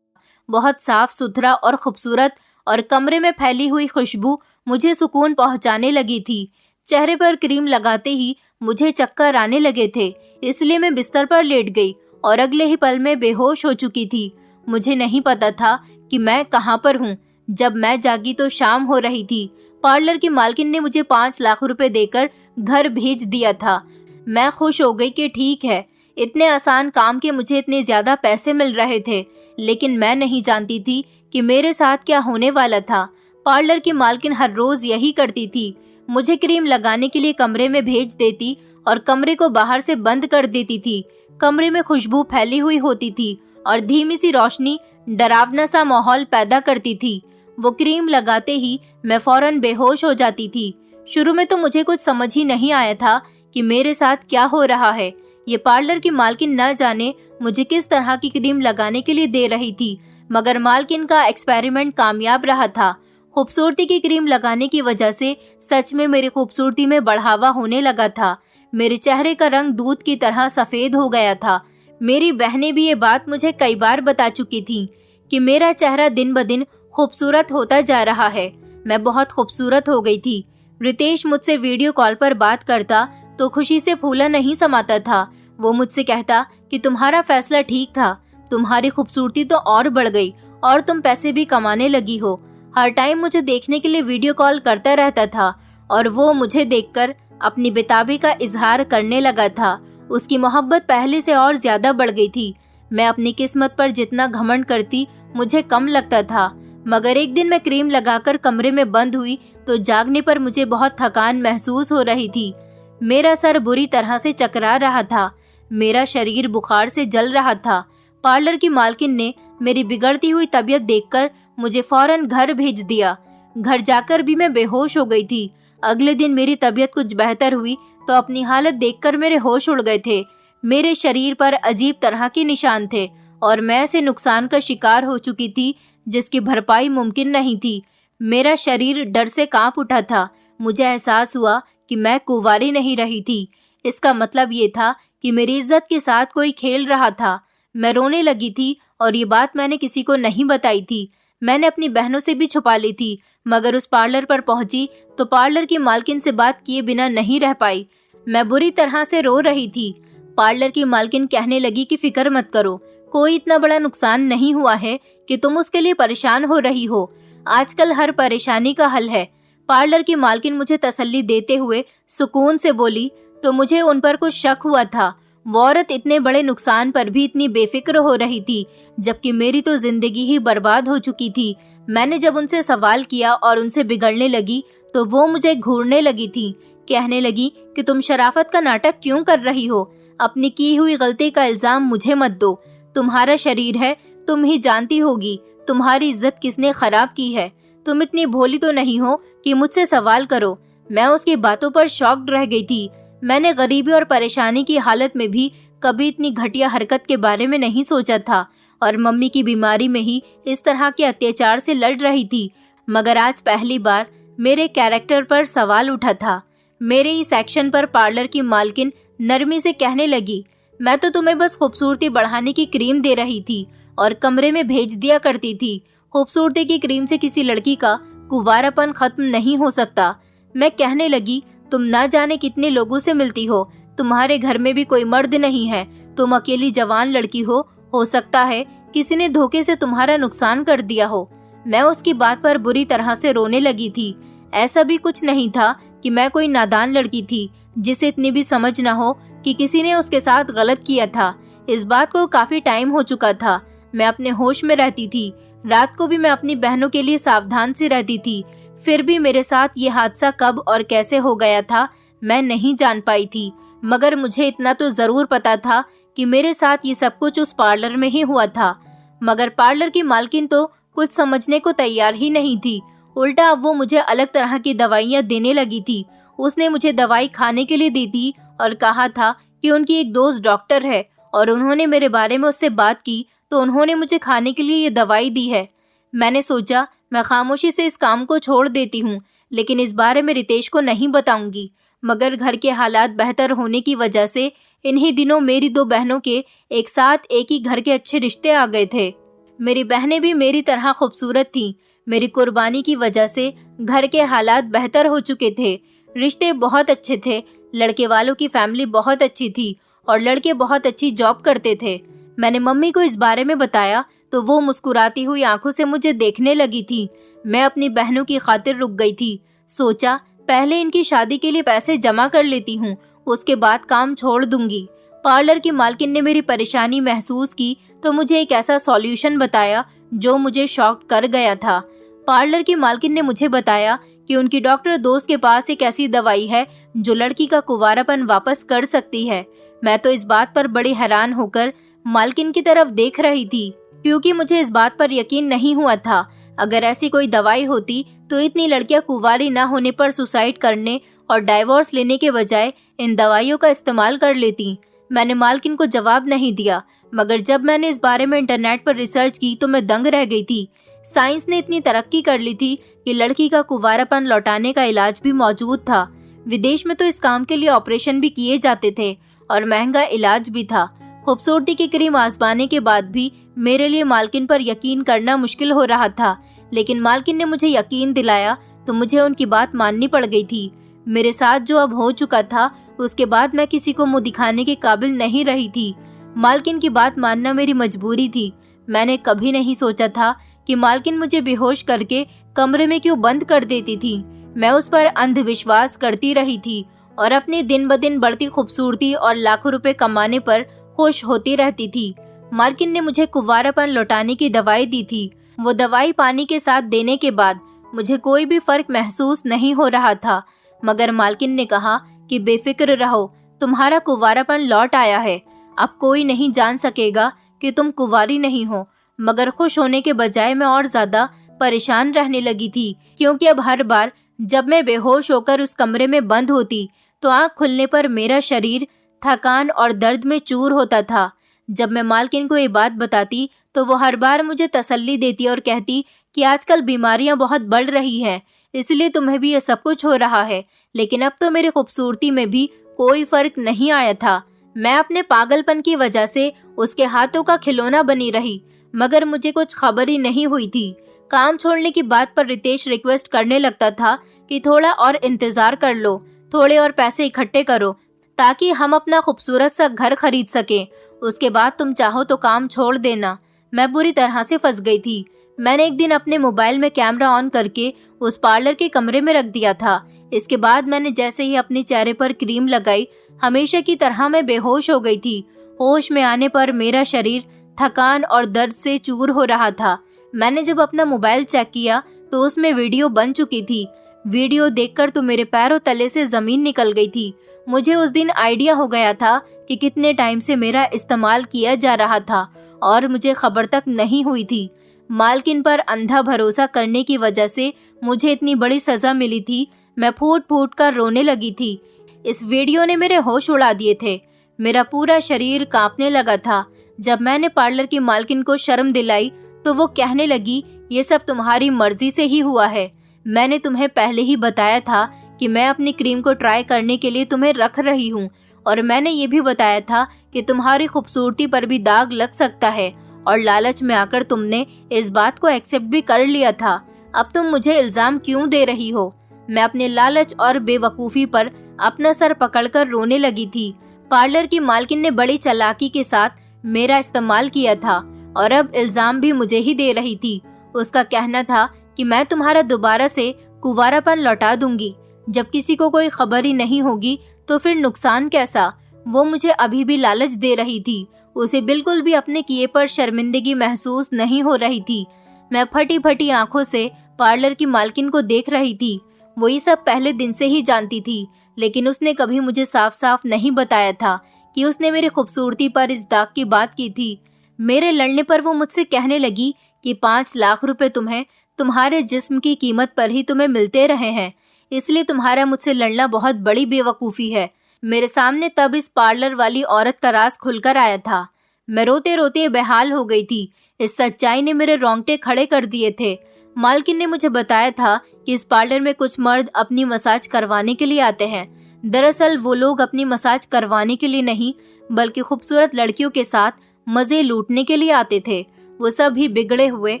बहुत साफ सुथरा और खूबसूरत, और कमरे में फैली हुई खुशबू मुझे सुकून पहुंचाने लगी थी। चेहरे पर क्रीम लगाते ही मुझे चक्कर आने लगे थे, इसलिए मैं बिस्तर पर लेट गई और अगले ही पल में बेहोश हो चुकी थी। मुझे नहीं पता था कि मैं कहाँ पर हूँ। जब मैं जागी तो शाम हो रही थी। पार्लर की मालकिन ने मुझे 5 लाख रुपए देकर घर भेज दिया था। मैं खुश हो गई कि ठीक है, इतने आसान काम के मुझे इतने ज्यादा पैसे मिल रहे थे, लेकिन मैं नहीं जानती थी कि मेरे साथ क्या होने वाला था। पार्लर की मालकिन हर रोज यही करती थी, मुझे क्रीम लगाने के लिए कमरे में भेज देती और कमरे को बाहर से बंद कर देती थी। कमरे में खुशबू फैली हुई होती थी और धीमी सी रोशनी डरावना सा माहौल पैदा करती थी। वो क्रीम लगाते ही मैं फौरन बेहोश हो जाती थी। शुरू में तो मुझे कुछ समझ ही नहीं आया था कि मेरे साथ क्या हो रहा है। ये पार्लर की मालकिन न जाने मुझे किस तरह की क्रीम लगाने के लिए दे रही थी, मगर मालकिन का एक्सपेरिमेंट कामयाब रहा था। खूबसूरती की क्रीम लगाने की वजह से सच में मेरी खूबसूरती में बढ़ावा होने लगा था। मेरे चेहरे का रंग दूध की तरह सफेद हो गया था। मेरी बहनें भी ये बात मुझे कई बार बता चुकी थीं कि मेरा चेहरा दिन ब दिन खूबसूरत होता जा रहा है। मैं बहुत खूबसूरत हो गई थी। रितेश मुझसे वीडियो कॉल पर बात करता तो खुशी से फूला नहीं समाता था। वो मुझसे कहता कि तुम्हारा फैसला ठीक था, तुम्हारी खूबसूरती तो और बढ़ गई और तुम पैसे भी कमाने लगी हो। हर टाइम मुझे देखने के लिए वीडियो कॉल करता रहता था और वो मुझे देखकर अपनी बेताबी का इजहार करने लगा था। उसकी मोहब्बत पहले से और ज्यादा बढ़ गई थी। मैं अपनी किस्मत पर जितना घमंड करती मुझे कम लगता था, मगर एक दिन मैं क्रीम लगाकर कमरे में बंद हुई तो जागने पर मुझे बहुत थकान महसूस हो रही थी। मेरा सर बुरी तरह से चकरा रहा था, मेरा शरीर बुखार से जल रहा था। पार्लर की मालकिन ने मेरी बिगड़ती हुई तबीयत देखकर मुझे फौरन घर भेज दिया। घर जाकर भी मैं बेहोश हो गई थी। अगले दिन मेरी तबीयत कुछ बेहतर हुई तो अपनी हालत देखकर मेरे होश उड़ गए थे। मेरे शरीर पर अजीब तरह के निशान थे और मैं ऐसे नुकसान का शिकार हो चुकी थी जिसकी भरपाई मुमकिन नहीं थी। मेरा शरीर डर से कांप उठा था। मुझे एहसास हुआ कि मैं कुंवारी नहीं रही थी। इसका मतलब ये था कि मेरी इज्जत के साथ कोई खेल रहा था। मैं रोने लगी थी और ये बात मैंने किसी को नहीं बताई थी। मैंने अपनी बहनों से भी छुपा ली थी, मगर उस पार्लर पर पहुंची तो पार्लर की मालकिन से बात किए बिना नहीं रह पाई। मैं बुरी तरह से रो रही थी। पार्लर की मालकिन कहने लगी कि फिक्र मत करो, कोई इतना बड़ा नुकसान नहीं हुआ है कि तुम उसके लिए परेशान हो रही हो। आजकल हर परेशानी का हल है। पार्लर की मालकिन मुझे तसल्ली देते हुए सुकून से बोली तो मुझे उन पर कुछ शक हुआ था। वो औरत इतने बड़े नुकसान पर भी इतनी बेफिक्र हो रही थी, जबकि मेरी तो जिंदगी ही बर्बाद हो चुकी थी। मैंने जब उनसे सवाल किया और उनसे बिगड़ने लगी तो वो मुझे घूरने लगी थी। कहने लगी कि तुम शराफत का नाटक क्यों कर रही हो, अपनी की हुई गलती का इल्जाम मुझे मत दो। तुम्हारा शरीर है, तुम ही जानती होगी तुम्हारी इज्जत किसने खराब की है। तुम इतनी भोली तो नहीं हो कि मुझसे सवाल करो। मैं उसकी बातों पर शॉक्ड रह गई थी। मैंने गरीबी और परेशानी की हालत में भी कभी इतनी घटिया हरकत के बारे में नहीं सोचा था और मम्मी की बीमारी में ही इस तरह के अत्याचार से लड़ रही थी। मगर आज पहली बार मेरे कैरेक्टर पर सवाल उठा था। मेरे इस एक्शन पर पार्लर की मालकिन नरमी से कहने लगी, मैं तो तुम्हें बस खूबसूरती बढ़ाने की क्रीम दे रही थी और कमरे में भेज दिया करती थी। खूबसूरती की क्रीम से किसी लड़की का कुंवारापन खत्म नहीं हो सकता। मैं कहने लगी, तुम ना जाने कितने लोगों से मिलती हो, तुम्हारे घर में भी कोई मर्द नहीं है, तुम अकेली जवान लड़की हो सकता है किसी ने धोखे से तुम्हारा नुकसान कर दिया हो। मैं उसकी बात पर बुरी तरह से रोने लगी थी। ऐसा भी कुछ नहीं था कि मैं कोई नादान लड़की थी जिसे इतनी भी समझ न हो कि किसी ने उसके साथ गलत किया था। इस बात को काफी टाइम हो चुका था। मैं अपने होश में रहती थी। रात को भी मैं अपनी बहनों के लिए सावधान से रहती थी। फिर भी मेरे साथ ये हादसा कब और कैसे हो गया था मैं नहीं जान पाई थी, मगर मुझे इतना तो जरूर पता था कि मेरे साथ ये सब कुछ उस पार्लर में ही हुआ था। मगर पार्लर की मालकिन तो कुछ समझने को तैयार ही नहीं थी। उल्टा अब वो मुझे अलग तरह की दवाइयाँ देने लगी थी। उसने मुझे दवाई खाने के लिए दी थी और कहा था कि उनकी एक दोस्त डॉक्टर है और उन्होंने मेरे बारे में उससे बात की तो उन्होंने मुझे खाने के लिए ये दवाई दी है। मैंने सोचा मैं खामोशी से इस काम को छोड़ देती हूँ, लेकिन इस बारे में रितेश को नहीं बताऊंगी। मगर घर के हालात बेहतर होने की वजह से इन्हीं दिनों मेरी दो बहनों के एक साथ एक ही घर के अच्छे रिश्ते आ गए थे। मेरी बहनें भी मेरी तरह खूबसूरत थीं। मेरी कुर्बानी की वजह से घर के हालात बेहतर हो चुके थे। रिश्ते बहुत अच्छे थे। लड़के वालों की फैमिली बहुत अच्छी थी और लड़के बहुत अच्छी जॉब करते थे। मैंने मम्मी को इस बारे में बताया तो वो मुस्कुराती हुई आंखों से मुझे देखने लगी थी। मैं अपनी बहनों की खातिर रुक गई थी। सोचा पहले इनकी शादी के लिए पैसे जमा कर लेती हूँ, उसके बाद काम छोड़ दूंगी। पार्लर की मालकिन ने मेरी परेशानी महसूस की तो मुझे एक ऐसा सॉल्यूशन बताया जो मुझे शॉक कर गया था। पार्लर की मालकिन ने मुझे बताया कि उनकी डॉक्टर दोस्त के पास एक ऐसी दवाई है जो लड़की का कुंवारापन वापस कर सकती है। मैं तो इस बात पर बड़ी हैरान होकर मालकिन की तरफ देख रही थी, क्योंकि मुझे इस बात पर यकीन नहीं हुआ था। अगर ऐसी कोई दवाई होती तो इतनी लड़कियां कुंवारी न होने पर सुसाइड करने और डाइवोर्स लेने के बजाय इन दवाइयों का इस्तेमाल कर लेती। मैंने मालकिन को जवाब नहीं दिया, मगर जब मैंने इस बारे में इंटरनेट पर रिसर्च की तो मैं दंग रह गई थी। साइंस ने इतनी तरक्की कर ली थी कि लड़की का कुंवारापन लौटाने का इलाज भी मौजूद था। विदेश में तो इस काम के लिए ऑपरेशन भी किए जाते थे और महंगा इलाज भी था। खूबसूरती की क्रीम आजमाने के बाद भी मेरे लिए मालकिन पर यकीन करना मुश्किल हो रहा था, लेकिन मालकिन ने मुझे यकीन दिलाया तो मुझे उनकी बात माननी पड़ गई थी। मेरे साथ जो अब हो चुका था उसके बाद मैं किसी को मुंह दिखाने के काबिल नहीं रही थी। मालकिन की बात मानना मेरी मजबूरी थी। मैंने कभी नहीं सोचा था कि मालकिन मुझे बेहोश करके कमरे में क्यों बंद कर देती थी। मैं उस पर अंधविश्वास करती रही थी और अपनी दिन ब दिन बढ़ती खूबसूरती और लाखों रुपए कमाने पर खुश होती रहती थी। मालकिन ने मुझे कुंवारापन लौटाने की दवाई दी थी। वो दवाई पानी के साथ देने के बाद मुझे कोई भी फर्क महसूस नहीं हो रहा था, मगर मालकिन ने कहा कि बेफिक्र रहो, तुम्हारा कुंवारापन लौट आया है। अब कोई नहीं जान सकेगा कि तुम कुंवारी नहीं हो। मगर खुश होने के बजाय मैं और ज्यादा परेशान रहने लगी थी, क्योंकि अब हर बार जब मैं बेहोश होकर उस कमरे में बंद होती तो आंख खुलने पर मेरा शरीर थकान और दर्द में चूर होता था। जब मैं मालकिन को ये बात बताती तो वो हर बार मुझे तसल्ली देती और कहती कि आजकल बीमारियां बहुत बढ़ रही हैं, इसलिए तुम्हें भी ये सब कुछ हो रहा है। लेकिन अब तो मेरी खूबसूरती में भी कोई फर्क नहीं आया था। मैं अपने पागलपन की वजह से उसके हाथों का खिलौना बनी रही, मगर मुझे कुछ खबर ही नहीं हुई थी। काम छोड़ने की बात पर रितेश रिक्वेस्ट करने लगता था कि थोड़ा और इंतजार कर लो, थोड़े और पैसे इकट्ठे करो ताकि हम अपना खूबसूरत सा घर खरीद सके। उसके बाद तुम चाहो तो काम छोड़ देना। मैं बुरी तरह से फंस गई थी। मैंने एक दिन अपने मोबाइल में कैमरा ऑन करके उस पार्लर के कमरे में रख दिया था। इसके बाद मैंने जैसे ही अपने चेहरे पर क्रीम लगाई, हमेशा की तरह मैं बेहोश हो गई थी। होश में आने पर मेरा शरीर थकान और दर्द से चूर हो रहा था। मैंने जब अपना मोबाइल चेक किया तो उसमें वीडियो बन चुकी थी। वीडियो देखकर तो मेरे पैरों तले से जमीन निकल गई थी। मुझे उस दिन आइडिया हो गया था कि कितने टाइम से मेरा इस्तेमाल किया जा रहा था और मुझे खबर तक नहीं हुई थी। मालकिन पर अंधा भरोसा करने की वजह से मुझे इतनी बड़ी सजा मिली थी। मैं फूट फूट कर रोने लगी थी। इस वीडियो ने मेरे होश उड़ा दिए थे। मेरा पूरा शरीर कांपने लगा था। जब मैंने पार्लर की मालकिन को शर्म दिलाई तो वो कहने लगी, ये सब तुम्हारी मर्जी से ही हुआ है। मैंने तुम्हें पहले ही बताया था कि मैं अपनी क्रीम को ट्राई करने के लिए तुम्हें रख रही हूँ, और मैंने ये भी बताया था कि तुम्हारी खूबसूरती पर भी दाग लग सकता है, और लालच में आकर तुमने इस बात को एक्सेप्ट भी कर लिया था। अब तुम मुझे इल्जाम क्यों दे रही हो? मैं अपने लालच और बेवकूफ़ी पर अपना सर पकड़कर रोने लगी थी। पार्लर की मालकिन ने बड़ी चालाकी के साथ मेरा इस्तेमाल किया था और अब इल्जाम भी मुझे ही दे रही थी। उसका कहना था कि मैं तुम्हारा दोबारा से कुंवारापन लौटा दूंगी। जब किसी को कोई खबर ही नहीं होगी तो फिर नुकसान कैसा? वो मुझे अभी भी लालच दे रही थी। उसे बिल्कुल भी अपने किए पर शर्मिंदगी महसूस नहीं हो रही थी। मैं फटी फटी आंखों से पार्लर की मालकिन को देख रही थी। वो ये सब पहले दिन से ही जानती थी, लेकिन उसने कभी मुझे साफ साफ नहीं बताया था कि उसने मेरी खूबसूरती पर इस दाग की बात की थी। मेरे लड़ने पर वो मुझसे कहने लगी कि 5 लाख रुपए तुम्हें तुम्हारे जिस्म की कीमत पर ही तुम्हें मिलते रहे हैं, इसलिए तुम्हारा मुझसे लड़ना बहुत बड़ी बेवकूफ़ी है। मेरे सामने तब इस पार्लर वाली औरत का राज खुलकर आया था। मैं रोते रोते बेहाल हो गई थी। इस सच्चाई ने मेरे रोंगटे खड़े कर दिए थे। मालकिन ने मुझे बताया था कि इस पार्लर में कुछ मर्द अपनी मसाज करवाने के लिए आते हैं। दरअसल वो लोग अपनी मसाज करवाने के लिए नहीं, बल्कि खूबसूरत लड़कियों के साथ मजे लूटने के लिए आते थे। वो सब भी बिगड़े हुए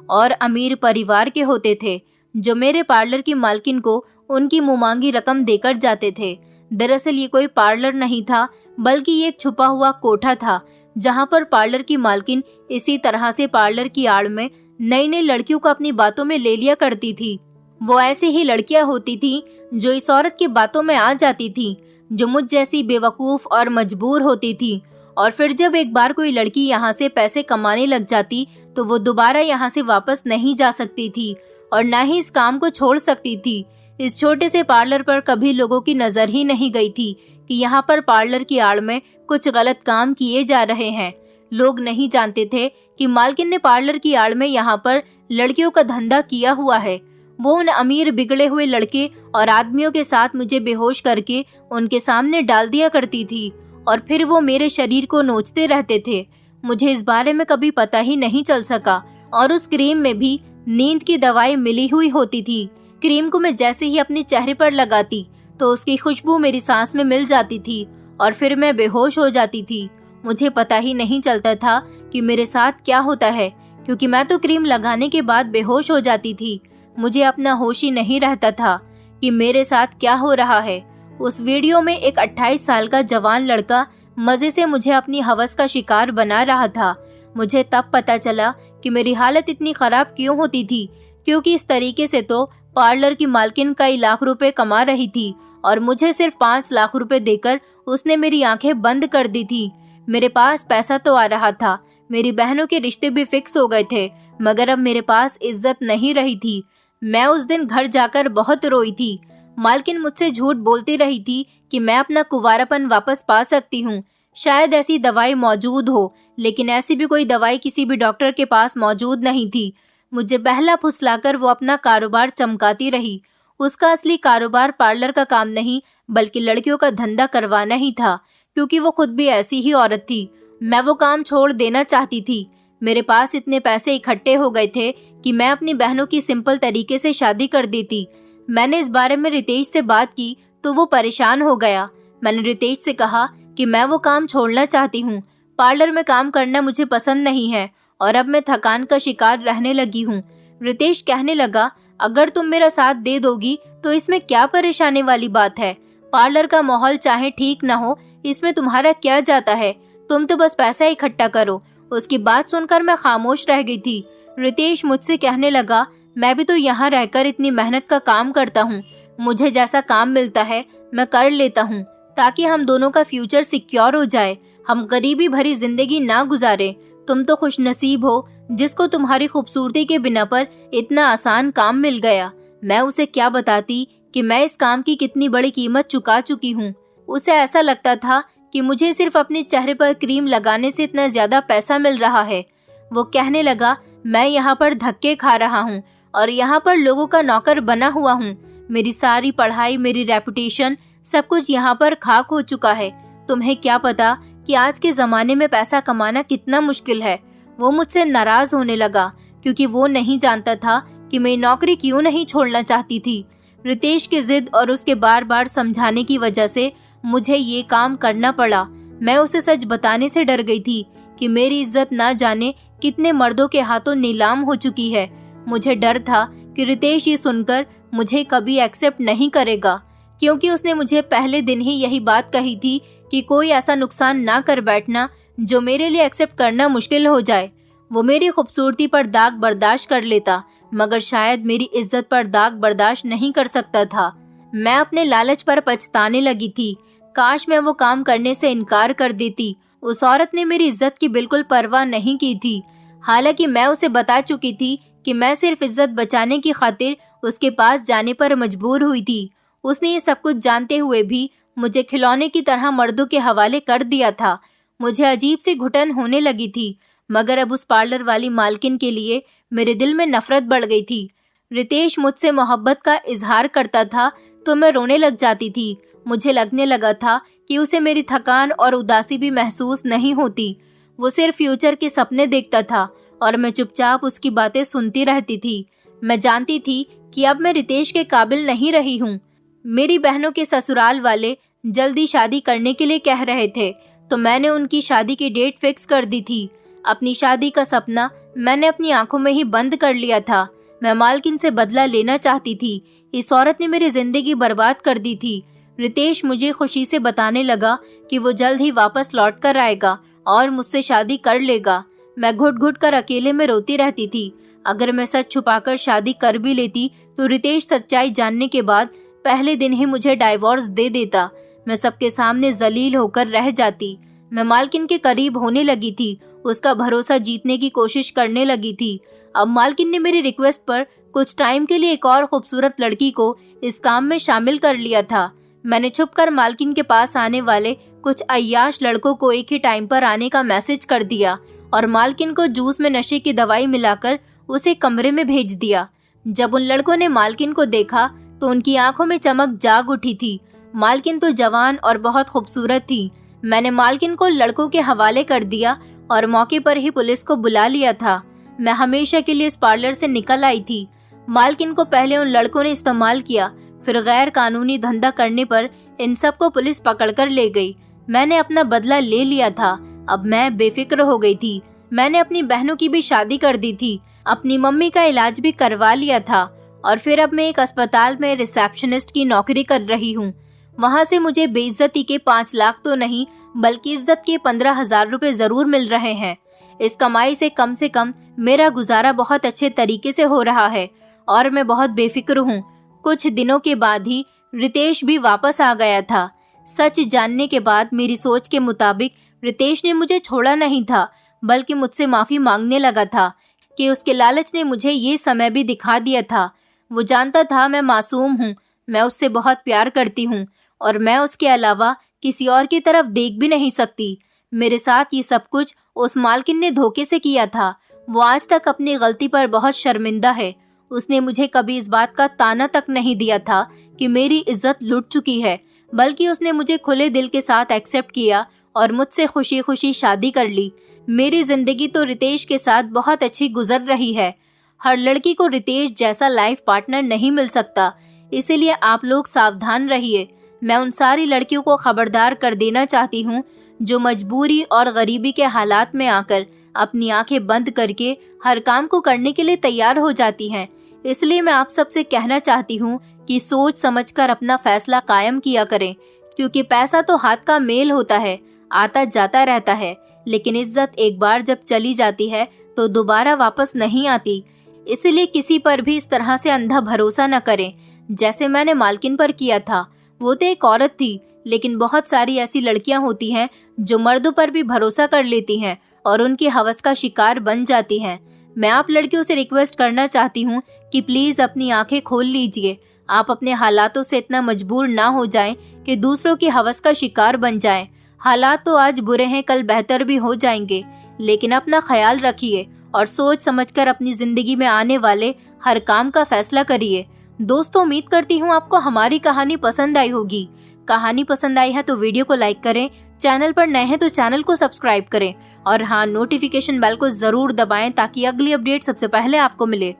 और अमीर परिवार के होते थे, जो मेरे पार्लर की मालकिन को उनकी मुंहमांगी रकम देकर जाते थे। दरअसल ये कोई पार्लर नहीं था, बल्कि ये एक छुपा हुआ कोठा था, जहाँ पर पार्लर की मालकिन इसी तरह से पार्लर की आड़ में नई नई लड़कियों को अपनी बातों में ले लिया करती थी। वो ऐसी ही लड़कियां होती थी जो इस औरत की बातों में आ जाती थी, जो मुझ जैसी बेवकूफ और मजबूर होती थी। और फिर जब एक बार कोई लड़की यहाँ से पैसे कमाने लग जाती तो वो दोबारा यहाँ से वापस नहीं जा सकती थी और न ही इस काम को छोड़ सकती थी। इस छोटे से पार्लर पर कभी लोगों की नजर ही नहीं गई थी कि यहाँ पर पार्लर की आड़ में कुछ गलत काम किए जा रहे हैं। लोग नहीं जानते थे कि मालकिन ने पार्लर की आड़ में यहाँ पर लड़कियों का धंधा किया हुआ है। वो उन अमीर बिगड़े हुए लड़के और आदमियों के साथ मुझे बेहोश करके उनके सामने डाल दिया करती थी और फिर वो मेरे शरीर को नोचते रहते थे। मुझे इस बारे में कभी पता ही नहीं चल सका और उस क्रीम में भी नींद की दवाई मिली हुई होती थी। क्रीम को मैं जैसे ही अपने चेहरे पर लगाती तो उसकी खुशबू मेरी सांस में मिल जाती थी और फिर मैं बेहोश हो जाती थी। मुझे पता ही नहीं चलता था कि मेरे साथ क्या होता है, क्योंकि मैं तो क्रीम लगाने के बाद बेहोश हो जाती थी। मुझे अपना होश ही नहीं रहता था कि मेरे साथ क्या हो रहा है। उस वीडियो में एक 28 साल का जवान लड़का मजे से मुझे अपनी हवस का शिकार बना रहा था। मुझे तब पता चला कि मेरी हालत इतनी खराब क्यों होती थी, क्योंकि इस तरीके से तो पार्लर की मालकिन कई लाख रुपए कमा रही थी और मुझे सिर्फ 5 लाख रुपए देकर उसने मेरी आंखें बंद कर दी थी। मेरे पास पैसा तो आ रहा था, मेरी बहनों के रिश्ते भी फिक्स हो गए थे, मगर अब मेरे पास इज्जत नहीं रही थी। मैं उस दिन घर जाकर बहुत रोई थी। मालकिन मुझसे झूठ बोलती रही थी कि मैं अपना कुंवारापन वापस पा सकती हूँ। शायद ऐसी दवाई मौजूद हो, लेकिन ऐसी भी कोई दवाई किसी भी डॉक्टर के पास मौजूद नहीं थी। मुझे बहला फुसलाकर वो अपना कारोबार चमकाती रही। उसका असली कारोबार पार्लर का काम नहीं, बल्कि लड़कियों का धंधा करवाना ही था, क्योंकि वो खुद भी ऐसी ही औरत थी। मैं वो काम छोड़ देना चाहती थी। मेरे पास इतने पैसे इकट्ठे हो गए थे कि मैं अपनी बहनों की सिंपल तरीके से शादी कर देती। मैंने इस बारे में रितेश से बात की तो वो परेशान हो गया। मैंने रितेश से कहा कि मैं वो काम छोड़ना चाहती हूँ। पार्लर में काम करना मुझे पसंद नहीं है और अब मैं थकान का शिकार रहने लगी हूँ। रितेश कहने लगा, अगर तुम मेरा साथ दे दोगी तो इसमें क्या परेशानी वाली बात है। पार्लर का माहौल चाहे ठीक ना हो, इसमें तुम्हारा क्या जाता है। तुम तो बस पैसा इकट्ठा करो। उसकी बात सुनकर मैं खामोश रह गई थी। रितेश मुझसे कहने लगा, मैं भी तो यहाँ रहकर इतनी मेहनत का काम करता हूँ। मुझे जैसा काम मिलता है मैं कर लेता हूँ, ताकि हम दोनों का फ्यूचर सिक्योर हो जाए। हम गरीबी भरी जिंदगी ना गुजारे। तुम तो खुशनसीब हो जिसको तुम्हारी खूबसूरती के बिना पर इतना आसान काम मिल गया। मैं उसे क्या बताती कि मैं इस काम की कितनी बड़ी कीमत चुका चुकी हूँ। उसे ऐसा लगता था कि मुझे सिर्फ अपने चेहरे पर क्रीम लगाने से इतना ज्यादा पैसा मिल रहा है। वो कहने लगा, मैं यहाँ पर धक्के खा रहा हूँ और यहाँ पर लोगों का नौकर बना हुआ हूँ। मेरी सारी पढ़ाई, मेरी रेपुटेशन, सब कुछ यहाँ पर खाक हो चुका है। तुम्हें क्या पता कि आज के जमाने में पैसा कमाना कितना मुश्किल है। वो मुझसे नाराज होने लगा, क्योंकि वो नहीं जानता था कि मैं नौकरी क्यों नहीं छोड़ना चाहती थी। रितेश की जिद और उसके बार बार समझाने की वजह से मुझे ये काम करना पड़ा। मैं उसे सच बताने से डर गई थी कि मेरी इज्जत ना जाने कितने मर्दों के हाथों नीलाम हो चुकी है। मुझे डर था कि रितेश ये सुनकर मुझे कभी एक्सेप्ट नहीं करेगा, क्योंकि उसने मुझे पहले दिन ही यही बात कही थी कि कोई ऐसा नुकसान ना कर बैठना जो मेरे लिए एक्सेप्ट करना मुश्किल हो जाए। वो मेरी खूबसूरती पर दाग बर्दाश्त कर लेता, मगर शायद मेरी इज्जत पर दाग बर्दाश्त नहीं कर सकता था। मैं अपने लालच पर पछताने लगी थी। काश मैं वो काम करने से इनकार कर देती। उस औरत ने मेरी इज्जत की बिल्कुल परवाह नहीं की थी। हालांकि मैं उसे बता चुकी थी कि मैं सिर्फ इज्जत बचाने की खातिर उसके पास जाने पर मजबूर हुई थी। उसने ये सब कुछ जानते हुए भी मुझे खिलौने की तरह मर्दों के हवाले कर दिया था। मुझे अजीब सी घुटन होने लगी थी, मगर अब उस पार्लर वाली मालकिन के लिए मेरे दिल में नफरत बढ़ गई थी। रितेश मुझसे मोहब्बत का इजहार करता था तो मैं रोने लग जाती थी। मुझे लगने लगा था कि उसे मेरी थकान और उदासी भी महसूस नहीं होती। वो सिर्फ फ्यूचर के सपने देखता था और मैं चुपचाप उसकी बातें सुनती रहती थी। मैं जानती थी कि अब मैं रितेश के काबिल नहीं रही हूँ। मेरी बहनों के ससुराल वाले जल्दी शादी करने के लिए कह रहे थे, तो मैंने उनकी शादी की डेट फिक्स कर दी थी। अपनी शादी का सपना मैंने अपनी आंखों में ही बंद कर लिया था। मैं मालकिन से बदला लेना चाहती थी। इस औरत ने मेरी जिंदगी बर्बाद कर दी थी। रितेश मुझे खुशी से बताने लगा कि वो जल्द ही वापस लौट कर आएगा और मुझसे शादी कर लेगा। मैं घुट घुट कर अकेले में रोती रहती थी। अगर मैं सच छुपाकर शादी कर भी लेती तो रितेश सच्चाई जानने के बाद पहले दिन ही मुझे डाइवोर्स दे देता। मैं सबके सामने जलील होकर रह जाती। मैं मालकिन के करीब होने लगी थी, उसका भरोसा जीतने की कोशिश करने लगी थी। अब मालकिन ने मेरी रिक्वेस्ट पर कुछ टाइम के लिए एक और खूबसूरत लड़की को इस काम में शामिल कर लिया था। मैंने छुपकर मालकिन के पास आने वाले कुछ अय्याश लड़कों को एक ही टाइम पर आने का मैसेज कर दिया और मालकिन को जूस में नशे की दवाई मिलाकर उसे कमरे में भेज दिया। जब उन लड़कों ने मालकिन को देखा तो उनकी आंखों में चमक जाग उठी थी। मालकिन तो जवान और बहुत खूबसूरत थी। मैंने मालकिन को लड़कों के हवाले कर दिया और मौके पर ही पुलिस को बुला लिया था। मैं हमेशा के लिए इस पार्लर से निकल आई थी। मालकिन को पहले उन लड़कों ने इस्तेमाल किया, फिर गैर कानूनी धंधा करने पर इन सबको पुलिस पकड़कर ले गई। मैंने अपना बदला ले लिया था। अब मैं बेफिक्र हो गई थी। मैंने अपनी बहनों की भी शादी कर दी थी, अपनी मम्मी का इलाज भी करवा लिया था और फिर अब मैं एक अस्पताल में रिसेप्शनिस्ट की नौकरी कर रही हूँ। वहाँ से मुझे बेइज्जती के 5 लाख तो नहीं बल्कि इज्जत के 15,000 रुपए जरूर मिल रहे हैं। इस कमाई से कम मेरा गुजारा बहुत अच्छे तरीके से हो रहा है और मैं बहुत बेफिक्र हूँ। कुछ दिनों के बाद ही रितेश भी वापस आ गया था। सच जानने के बाद मेरी सोच के मुताबिक रितेश ने मुझे छोड़ा नहीं था बल्कि मुझसे माफी मांगने लगा था कि उसके लालच ने मुझे ये समय भी दिखा दिया था। वो जानता था मैं मासूम हूँ, मैं उससे बहुत प्यार करती हूँ और मैं उसके अलावा किसी और की तरफ देख भी नहीं सकती। मेरे साथ ये सब कुछ उस मालकिन ने धोखे से किया था। वो आज तक अपनी गलती पर बहुत शर्मिंदा है। उसने मुझे कभी इस बात का ताना तक नहीं दिया था कि मेरी इज्जत लुट चुकी है, बल्कि उसने मुझे खुले दिल के साथ एक्सेप्ट किया और मुझसे खुशी खुशी शादी कर ली। मेरी जिंदगी तो रितेश के साथ बहुत अच्छी गुजर रही है। हर लड़की को रितेश जैसा लाइफ पार्टनर नहीं मिल सकता, इसीलिए आप लोग सावधान रहिए। मैं उन सारी लड़कियों को खबरदार कर देना चाहती हूँ जो मजबूरी और गरीबी के हालात में आकर अपनी आंखें बंद करके हर काम को करने के लिए तैयार हो जाती हैं। इसलिए मैं आप सबसे कहना चाहती हूँ कि सोच समझकर अपना फैसला कायम किया करें, क्योंकि पैसा तो हाथ का मेल होता है, आता जाता रहता है, लेकिन इज्जत एक बार जब चली जाती है तो दोबारा वापस नहीं आती। इसलिए किसी पर भी इस तरह से अंधा भरोसा न करें जैसे मैंने मालकिन पर किया था। वो तो एक औरत थी, लेकिन बहुत सारी ऐसी लड़कियां होती हैं जो मर्दों पर भी भरोसा कर लेती हैं और उनकी हवस का शिकार बन जाती हैं। मैं आप लड़कियों से रिक्वेस्ट करना चाहती हूँ कि प्लीज अपनी आंखें खोल लीजिए। आप अपने हालातों से इतना मजबूर ना हो जाएं कि दूसरों की हवस का शिकार बन जाएं। हालात तो आज बुरे हैं, कल बेहतर भी हो जाएंगे, लेकिन अपना ख्याल रखिए और सोच समझकर अपनी जिंदगी में आने वाले हर काम का फैसला करिए। दोस्तों, उम्मीद करती हूँ आपको हमारी कहानी पसंद आई होगी। कहानी पसंद आई है तो वीडियो को लाइक करें, चैनल पर नए हैं तो चैनल को सब्सक्राइब करें और हाँ, नोटिफिकेशन बेल को जरूर दबाएं ताकि अगली अपडेट सबसे पहले आपको मिले।